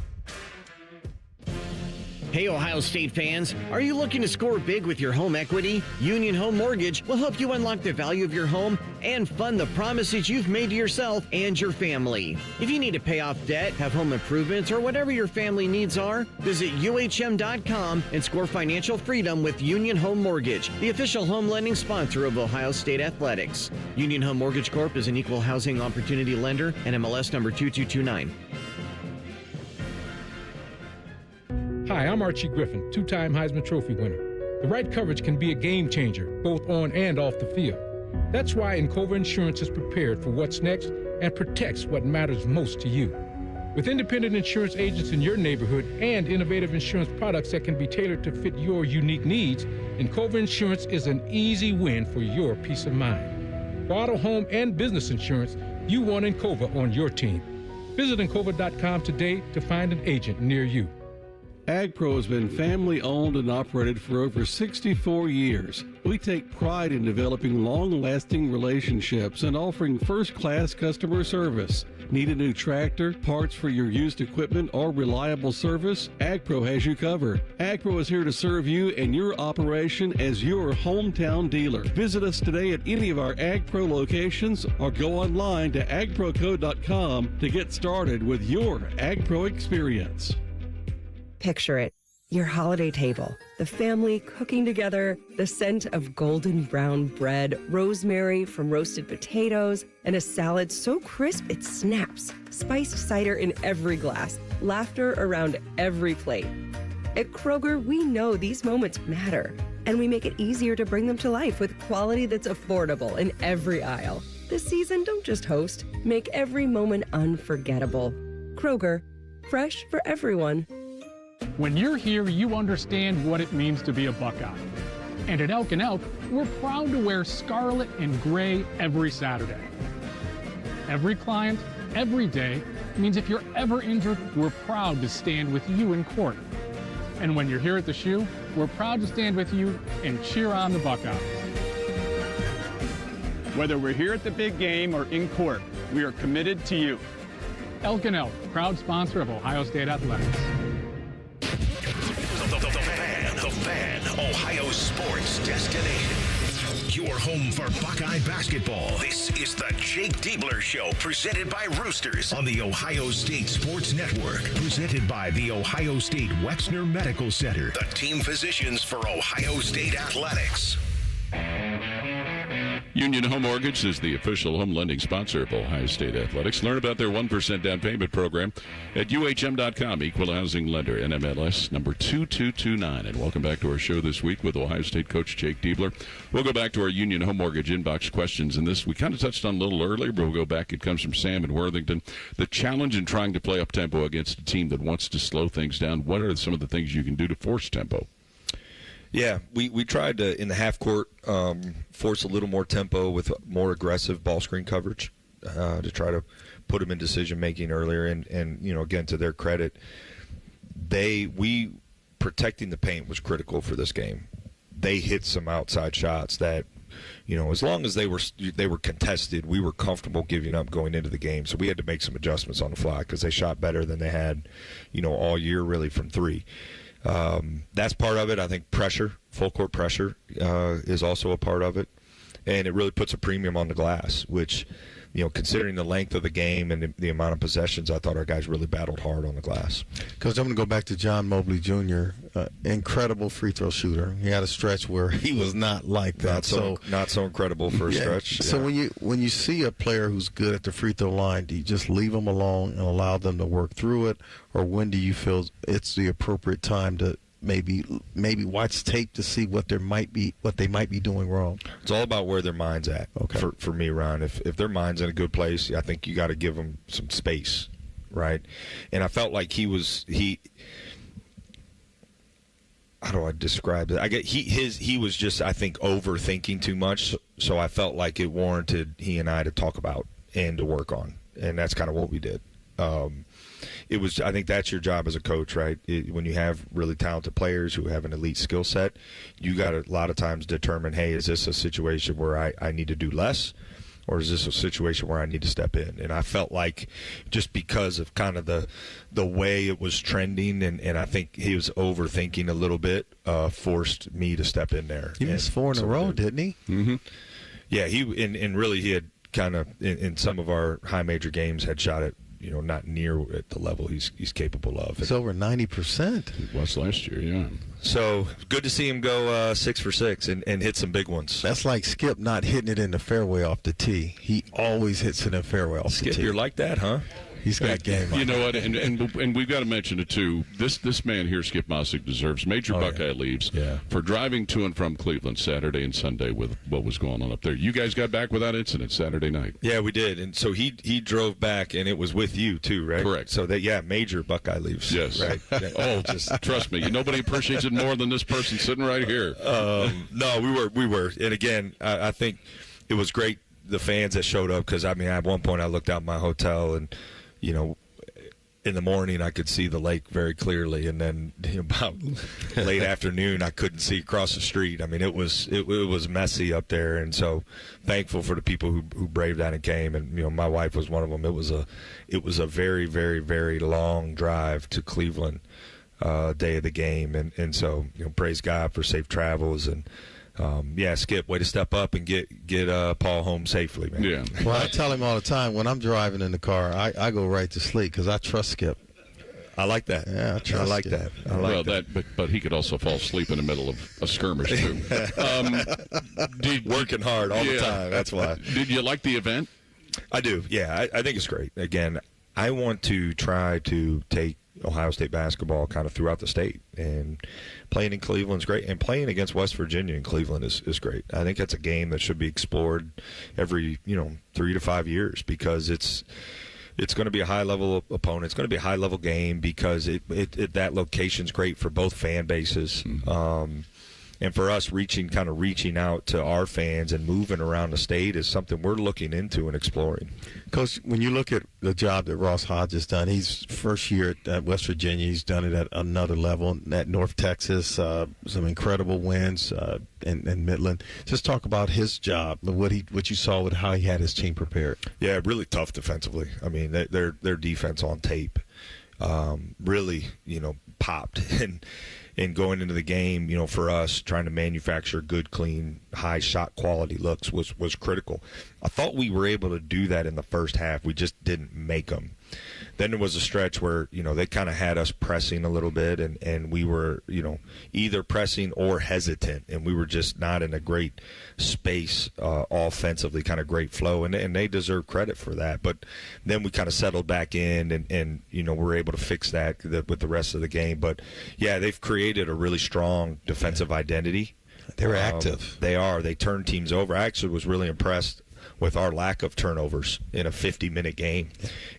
Hey, Ohio State fans, are you looking to score big with your home equity? Union Home Mortgage will help you unlock the value of your home and fund the promises you've made to yourself and your family. If you need to pay off debt, have home improvements, or whatever your family needs are, visit UHM.com and score financial freedom with Union Home Mortgage, the official home lending sponsor of Ohio State Athletics. Union Home Mortgage Corp. is an equal housing opportunity lender and MLS number 2229. Hi, I'm Archie Griffin, two-time Heisman Trophy winner. The right coverage can be a game changer, both on and off the field. That's why Encova Insurance is prepared for what's next and protects what matters most to you. With independent insurance agents in your neighborhood and innovative insurance products that can be tailored to fit your unique needs, Encova Insurance is an easy win for your peace of mind. For auto, home, and business insurance, you want Encova on your team. Visit Encova.com today to find an agent near you. AgPro has been family owned and operated for over 64 years. We take pride in developing long-lasting relationships and offering first-class customer service. Need a new tractor, parts for your used equipment, or reliable service? AgPro has you covered. AgPro is here to serve you and your operation as your hometown dealer. Visit us today at any of our AgPro locations or go online to agproco.com to get started with your AgPro experience. Picture it, your holiday table, the family cooking together, the scent of golden brown bread, rosemary from roasted potatoes, and a salad so crisp it snaps, spiced cider in every glass, laughter around every plate. At Kroger, we know these moments matter, and we make it easier to bring them to life with quality that's affordable in every aisle. This season, don't just host, make every moment unforgettable. Kroger, fresh for everyone. When you're here, you understand what it means to be a Buckeye. And at Elk & Elk, we're proud to wear scarlet and gray every Saturday. Every client, every day, means if you're ever injured, we're proud to stand with you in court. And when you're here at the shoe, we're proud to stand with you and cheer on the Buckeyes. Whether we're here at the big game or in court, we are committed to you. Elk & Elk, proud sponsor of Ohio State Athletics. The Fan, Ohio sports destination. Your home for Buckeye basketball. This is the Jake Diebler Show, presented by Roosters on the Ohio State Sports Network. Presented by the Ohio State Wexner Medical Center, the team physicians for Ohio State Athletics. Union Home Mortgage is the official home lending sponsor of Ohio State Athletics. Learn about their 1% down payment program at UHM.com. Equal housing lender, NMLS number 2229. And welcome back to our show this week with Ohio State coach Jake Diebler. We'll go back to our Union Home Mortgage inbox questions. And this we kind of touched on a little earlier, but we'll go back. It comes from Sam in Worthington. The challenge in trying to play up tempo against a team that wants to slow things down. What are some of the things you can do to force tempo? Yeah, we tried to, in the half court, force a little more tempo with more aggressive ball screen coverage to try to put them in decision-making earlier. And you know, again, to their credit, protecting the paint was critical for this game. They hit some outside shots that, you know, as long as they were contested, we were comfortable giving up going into the game. So we had to make some adjustments on the fly because they shot better than they had, you know, all year really from three. That's part of it. I think pressure, full court pressure, is also a part of it. And it really puts a premium on the glass, which considering the length of the game and the amount of possessions, I thought our guys really battled hard on the glass. Coach, I'm going to go back to John Mobley Jr., incredible free throw shooter. He had a stretch where he was not like that. Not so incredible for a stretch. So when you see a player who's good at the free throw line, do you just leave them alone and allow them to work through it, or when do you feel it's the appropriate time to maybe watch tape to see what they might be doing wrong? It's all about where their mind's at. Okay. For me, Ron, if their mind's in a good place, I think you got to give them some space, right? And I felt like he how do I describe it? He was just, I think, overthinking too much. So I felt like it warranted he and I to talk about and to work on, and that's kind of what we did. I think that's your job as a coach, right? When you have really talented players who have an elite skill set, you got to a lot of times determine, hey, is this a situation where I need to do less, or is this a situation where I need to step in? And I felt like just because of kind of the way it was trending, and I think he was overthinking a little bit, forced me to step in there. He missed 4 in a row, didn't he? Mm-hmm. Yeah, and really he had kind of, in some of our high major games, had shot it, not near at the level he's capable of. It's over 90%. It was last year, yeah. So good to see him go 6 for 6 and hit some big ones. That's like Skip not hitting it in the fairway off the tee. He always hits it in the fairway off the tee. Skip, you're like that, huh? He's got game. You know what? And we've got to mention it too. This man here, Skip Mossick, deserves major Buckeye leaves for driving to and from Cleveland Saturday and Sunday with what was going on up there. You guys got back without incident Saturday night. Yeah, we did. And so he drove back, and it was with you too, right? Correct. So major Buckeye leaves. Yes. Right. Oh, just trust me. Nobody appreciates it more than this person sitting right here. No, we were. And again, I think it was great, the fans that showed up, because at one point I looked out my hotel and, in the morning I could see the lake very clearly, and then about late afternoon I couldn't see across the street. I mean, it was messy up there, and so thankful for the people who braved that and came. And my wife was one of them. It was a very, very, very long drive to Cleveland, day of the game, and so praise God for safe travels. And Skip, way to step up and get Paul home safely, man. Yeah. Well, I tell him all the time when I'm driving in the car, I go right to sleep because I trust Skip. I like that. Yeah, I trust like Skip. that. But he could also fall asleep in the middle of a skirmish too. Working hard all the time. That's why. Did you like the event? I do. Yeah, I think it's great. Again, I want to try to take Ohio State basketball kind of throughout the state, and playing in Cleveland's great, and playing against West Virginia in Cleveland is great. I think that's a game that should be explored every 3 to 5 years, because it's going to be a high level opponent. It's going to be a high level game because that location's great for both fan bases. And for us, reaching out to our fans and moving around the state is something we're looking into and exploring. Coach, when you look at the job that Ross Hodge has done, he's first year at West Virginia. He's done it at another level at North Texas. Some incredible wins in Midland. Just talk about his job, what you saw with how he had his team prepared. Yeah, really tough defensively. I mean, their defense on tape really popped. And going into the game, for us, trying to manufacture good, clean, high shot quality looks was critical. I thought we were able to do that in the first half. We just didn't make them. Then there was a stretch where, they kind of had us pressing a little bit, and we were, either pressing or hesitant, and we were just not in a great space offensively, kind of great flow, and they deserve credit for that. But then we kind of settled back in, and we're able to fix that with the rest of the game. But, yeah, they've created a really strong defensive identity. They were active. They are. They turn teams over. I actually was really impressed with our lack of turnovers in a 50-minute game.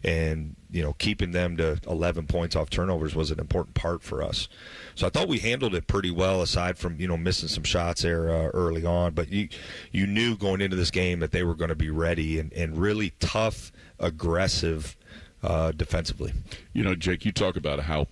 And, keeping them to 11 points off turnovers was an important part for us. So I thought we handled it pretty well, aside from, missing some shots there early on. But you knew going into this game that they were going to be ready and really tough, aggressive defensively. Jake, you talk about how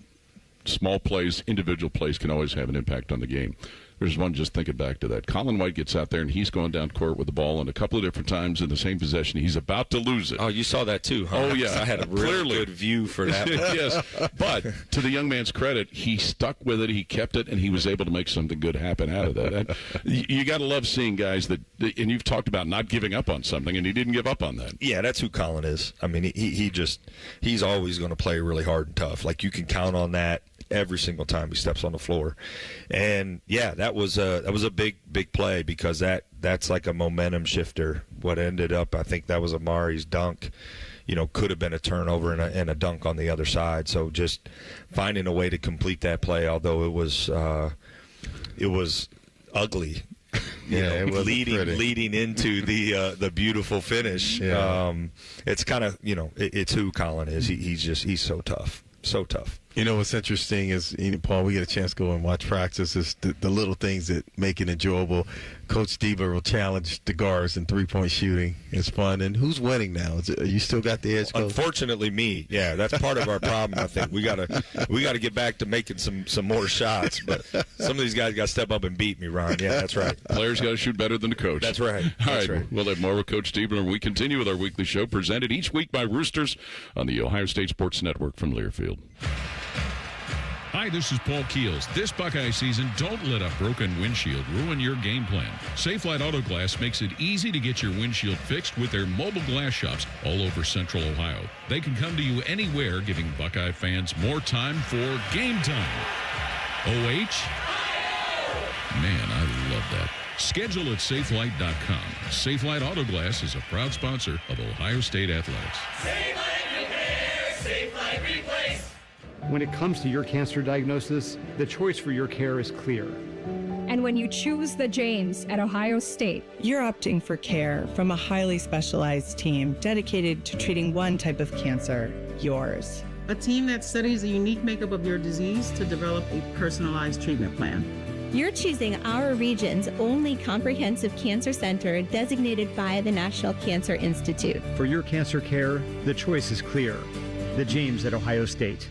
small plays, individual plays can always have an impact on the game. There's one just thinking back to that. Colin White gets out there, and he's going down court with the ball, and a couple of different times in the same possession, he's about to lose it. Oh, you saw that too, huh? Oh, yeah. I had a really good view for that one. Yes, but to the young man's credit, he stuck with it, he kept it, and he was able to make something good happen out of that. And you got to love seeing guys that, and you've talked about not giving up on something, and he didn't give up on that. Yeah, that's who Colin is. I mean, he's always going to play really hard and tough. Like, you can count on that every single time he steps on the floor. And yeah, that was a big play, because that's like a momentum shifter. What ended up, I think that was Amari's dunk, could have been a turnover and a dunk on the other side. So just finding a way to complete that play, although it was ugly. It was leading into the beautiful finish. Yeah. It's kind of, it's who Colin is. He's so tough. So tough. What's interesting is, Paul, we get a chance to go and watch practice. Is the little things that make it enjoyable. Coach Diebler will challenge the guards in three-point shooting. It's fun. And who's winning now? You still got the edge, Coach? Unfortunately, me. Yeah, that's part of our problem. I think we gotta get back to making some more shots. But some of these guys got to step up and beat me, Ron. Yeah, that's right. Players got to shoot better than the coach. That's right. All right. We'll have more with Coach Diebler. We continue with our weekly show, presented each week by Roosters on the Ohio State Sports Network from Learfield. Hi, this is Paul Keels. This Buckeye season, don't let a broken windshield ruin your game plan. Safelite Auto Glass makes it easy to get your windshield fixed with their mobile glass shops all over Central Ohio. They can come to you anywhere, giving Buckeye fans more time for game time. OH? Man, I love that. Schedule at safelite.com. Safelite Auto Glass is a proud sponsor of Ohio State Athletics. Safelite repair, Safelite replace. When it comes to your cancer diagnosis, the choice for your care is clear. And when you choose the James at Ohio State, you're opting for care from a highly specialized team dedicated to treating one type of cancer, yours. A team that studies the unique makeup of your disease to develop a personalized treatment plan. You're choosing our region's only comprehensive cancer center designated by the National Cancer Institute. For your cancer care, the choice is clear. The James at Ohio State.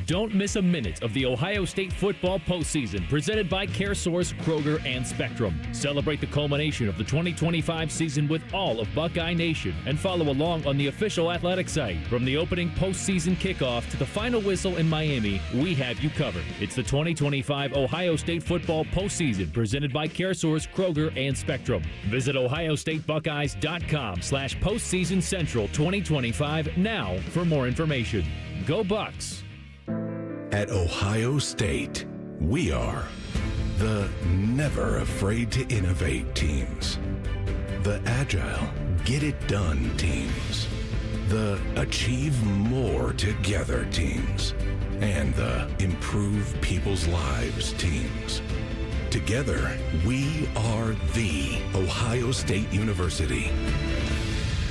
Don't miss a minute of the Ohio State football postseason, presented by CareSource, Kroger, and Spectrum. Celebrate the culmination of the 2025 season with all of Buckeye Nation and follow along on the official athletic site. From the opening postseason kickoff to the final whistle in Miami, we have you covered. It's the 2025 Ohio State football postseason, presented by CareSource, Kroger, and Spectrum. Visit ohiostatebuckeyes.com/postseason central 2025 now for more information. Go Bucks! At Ohio State, we are the never afraid to innovate teams, the agile, get it done teams, the achieve more together teams, and the improve people's lives teams. Together, we are the Ohio State University.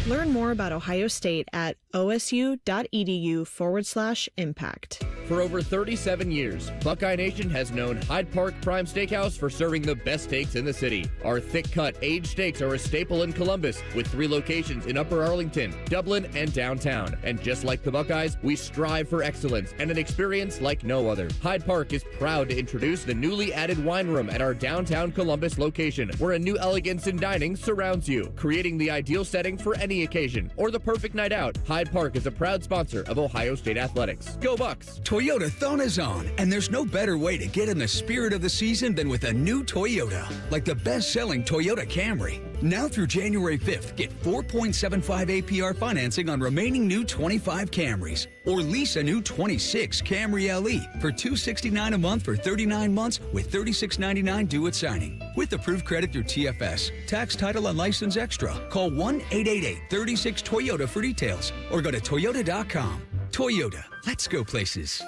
Learn more about Ohio State at osu.edu/impact. For over 37 years, Buckeye Nation has known Hyde Park Prime Steakhouse for serving the best steaks in the city. Our thick-cut, aged steaks are a staple in Columbus, with 3 locations in Upper Arlington, Dublin, and downtown. And just like the Buckeyes, we strive for excellence and an experience like no other. Hyde Park is proud to introduce the newly added wine room at our downtown Columbus location, where a new elegance in dining surrounds you, creating the ideal setting for any occasion or the perfect night out. Hyde Park is a proud sponsor of Ohio State Athletics. Go Bucks! Toyota-thon is on, and there's no better way to get in the spirit of the season than with a new Toyota, like the best-selling Toyota Camry. Now through January 5th, get 4.75 APR financing on remaining new 25 Camrys, or lease a new 26 Camry LE for $269 a month for 39 months with $36.99 due at signing. With approved credit through TFS, tax, title, and license extra. Call 1-888-36-TOYOTA for details, or go to toyota.com. Toyota, let's go places.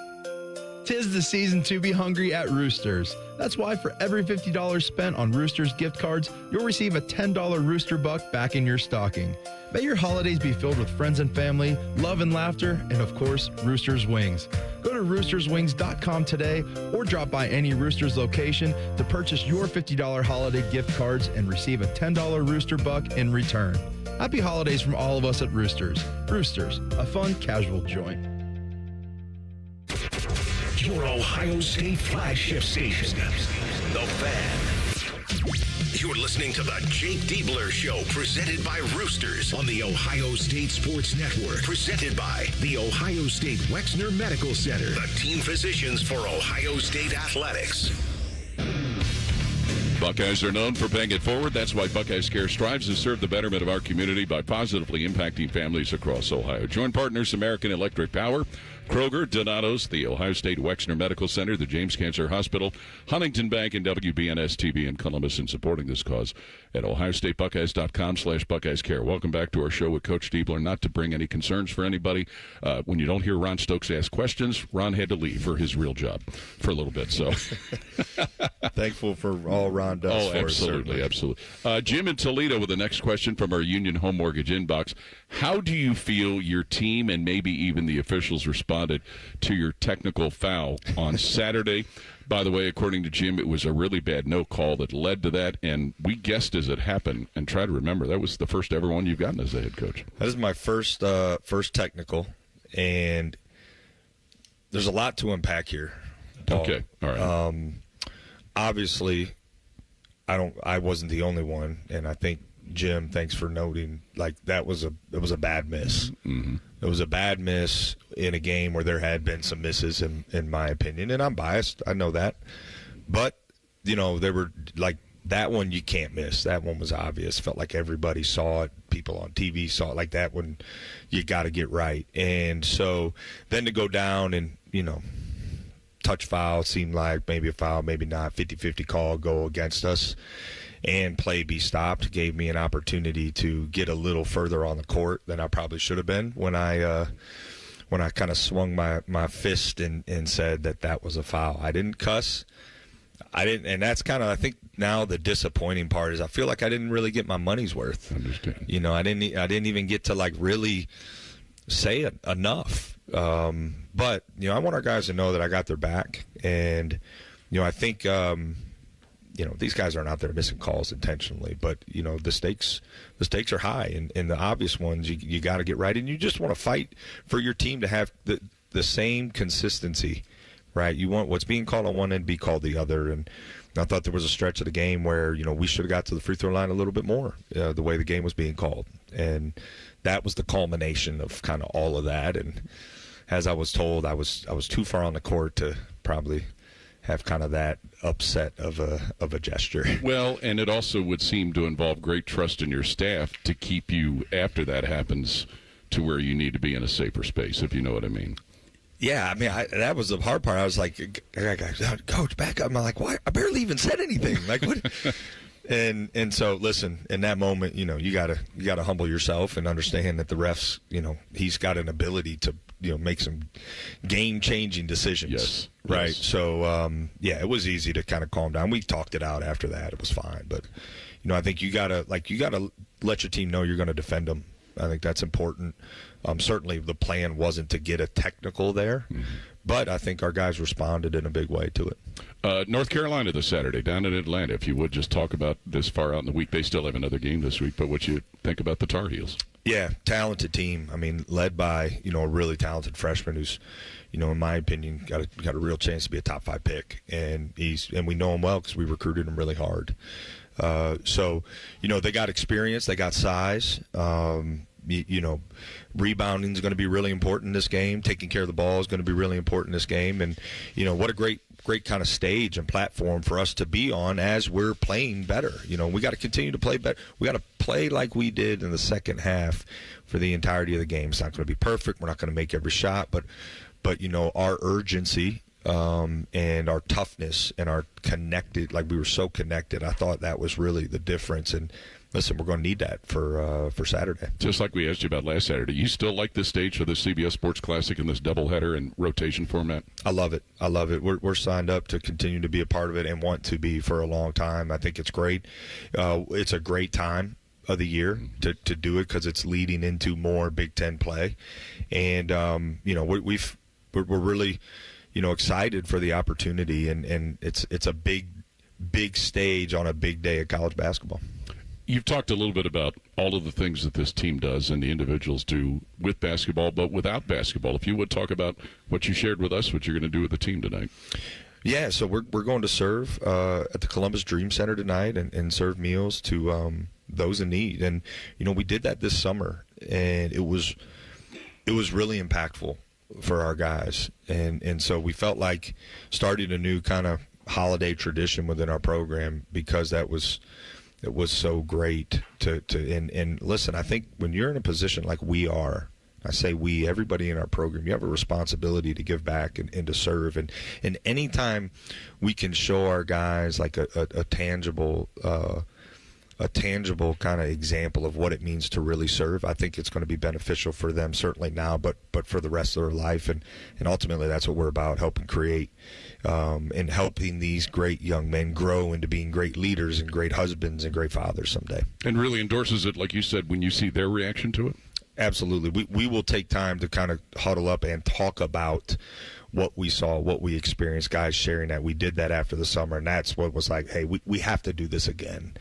'Tis the season to be hungry at Roosters. That's why for every $50 spent on Roosters gift cards, you'll receive a $10 Rooster Buck back in your stocking. May your holidays be filled with friends and family, love and laughter, and of course, Roosters Wings. Go to roosterswings.com today or drop by any Roosters location to purchase your $50 holiday gift cards and receive a $10 Rooster Buck in return. Happy holidays from all of us at Roosters. Roosters, a fun, casual joint. Your Ohio State flagship station, The Fan. You're listening to the Jake Diebler Show, presented by Roosters on the Ohio State Sports Network. Presented by the Ohio State Wexner Medical Center, the team physicians for Ohio State Athletics. Buckeyes are known for paying it forward. That's why Buckeyes Care strives to serve the betterment of our community by positively impacting families across Ohio. Join partners American Electric Power, Kroger, Donato's, the Ohio State Wexner Medical Center, the James Cancer Hospital, Huntington Bank, and WBNS-TV in Columbus in supporting this cause at ohiostatebuckeyes.com/Buckeyes Care. Welcome back to our show with Coach Diebler. Not to bring any concerns for anybody. When you don't hear Ron Stokes ask questions, Ron had to leave for his real job for a little bit. So thankful for all Ron does for absolutely, us. absolutely. Jim in Toledo with the next question from our Union Home Mortgage inbox. How do you feel your team and maybe even the officials responded to your technical foul on Saturday? By the way, according to Jim, it was a really bad no call that led to that, and we guessed as it happened. And try to remember, that was the first ever one you've gotten as a head coach. That is my first technical, and there's a lot to unpack here, Paul. Okay, all right. Obviously, I wasn't the only one, and I think Jim, thanks for noting. Like it was a bad miss. Mm-hmm. It was a bad miss in a game where there had been some misses, in my opinion, and I'm biased. I know that, but there were like that one you can't miss. That one was obvious. Felt like everybody saw it. People on TV saw it. Like that one, you got to get right. And so then to go down and touch foul seemed like maybe a foul, maybe not. 50-50 call go against us. And play be stopped gave me an opportunity to get a little further on the court than I probably should have been when I kind of swung my fist and said that was a foul. I didn't cuss. I didn't, and that's kind of, I think now the disappointing part is I feel like I didn't really get my money's worth. I understand. I didn't even get to like really say it enough. But I want our guys to know that I got their back, and I think. These guys aren't out there missing calls intentionally, but the stakes are high, and the obvious ones you got to get right, and you just want to fight for your team to have the same consistency, right? You want what's being called on one end be called the other, and I thought there was a stretch of the game where we should have got to the free throw line a little bit more, the way the game was being called, and that was the culmination of kind of all of that. And as I was told, I was too far on the court to probably have kind of that upset of a gesture. Well, and it also would seem to involve great trust in your staff to keep you, after that happens, to where you need to be in a safer space, if you know what I mean. Yeah, I mean, that was the hard part. I was like, Coach, back up. I'm like, why? I barely even said anything. Like, what? And so, listen, in that moment, you gotta humble yourself and understand that the refs, he's got an ability to, make some game-changing decisions. Yes. Right. Yes. So, it was easy to kind of calm down. We talked it out after that. It was fine. But, I think you gotta let your team know you're going to defend them. I think that's important. Certainly the plan wasn't to get a technical there, but I think our guys responded in a big way to it. North Carolina this Saturday down in Atlanta. If you would just talk about this far out in the week. They still have another game this week, but what you think about the Tar Heels? Yeah, talented team. I mean, led by, a really talented freshman who's, in my opinion, got a real chance to be a top 5 pick. And we know him well because we recruited him really hard. So, they got experience, they got size. Rebounding is going to be really important in this game. Taking care of the ball is going to be really important in this game. And, what a great kind of stage and platform for us to be on as we're playing better. We got to continue to play better. We got to play like we did in the second half for the entirety of the game. It's not going to be perfect. We're not going to make every shot, but our urgency and our toughness and our connected, like we were so connected. I thought that was really the difference. And listen, we're going to need that for Saturday. Just like we asked you about last Saturday, you still like this stage for the CBS Sports Classic in this doubleheader and rotation format? I love it. We're signed up to continue to be a part of it and want to be for a long time. I think it's great. It's a great time of the year to do it because it's leading into more Big Ten play, and we're really excited for the opportunity, and it's a big stage on a big day of college basketball. You've talked a little bit about all of the things that this team does and the individuals do with basketball, but without basketball. If you would talk about what you shared with us, what you're going to do with the team tonight. Yeah, so we're going to serve at the Columbus Dream Center tonight and serve meals to those in need. And, we did that this summer, and it was really impactful for our guys. And so we felt like starting a new kind of holiday tradition within our program because it was so great and listen, I think when you're in a position like we are, I say we, everybody in our program, you have a responsibility to give back and to serve. And anytime we can show our guys like a tangible kind of example of what it means to really serve, I think it's going to be beneficial for them, certainly now, but for the rest of their life. And ultimately, that's what we're about, helping create and helping these great young men grow into being great leaders and great husbands and great fathers someday. And really endorses it, like you said, when you see their reaction to it? Absolutely. We will take time to kind of huddle up and talk about what we saw, what we experienced, guys sharing that. We did that after the summer, and that's what was like, hey, we have to do this again.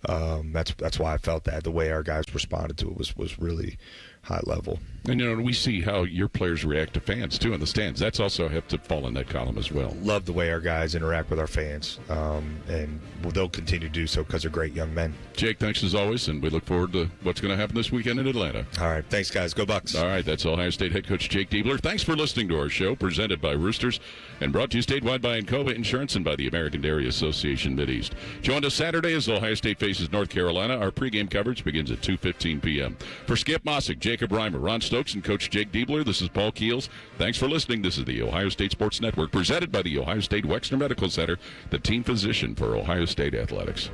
That's why I felt that. The way our guys responded to it was really high level. And, we see how your players react to fans, too, in the stands. That's also have to fall in that column as well. Love the way our guys interact with our fans, and they'll continue to do so because they're great young men. Jake, thanks as always, and we look forward to what's going to happen this weekend in Atlanta. All right. Thanks, guys. Go Bucks. All right. That's Ohio State head coach Jake Diebler. Thanks for listening to our show, presented by Roosters and brought to you statewide by Encova Insurance and by the American Dairy Association Mideast. Join us Saturday as Ohio State faces North Carolina. Our pregame coverage begins at 2:15 p.m. For Skip Mossick, Jacob Reimer, Ron Stokes, and Coach Jake Diebler, this is Paul Keels. Thanks for listening. This is the Ohio State Sports Network, presented by the Ohio State Wexner Medical Center, the team physician for Ohio State athletics.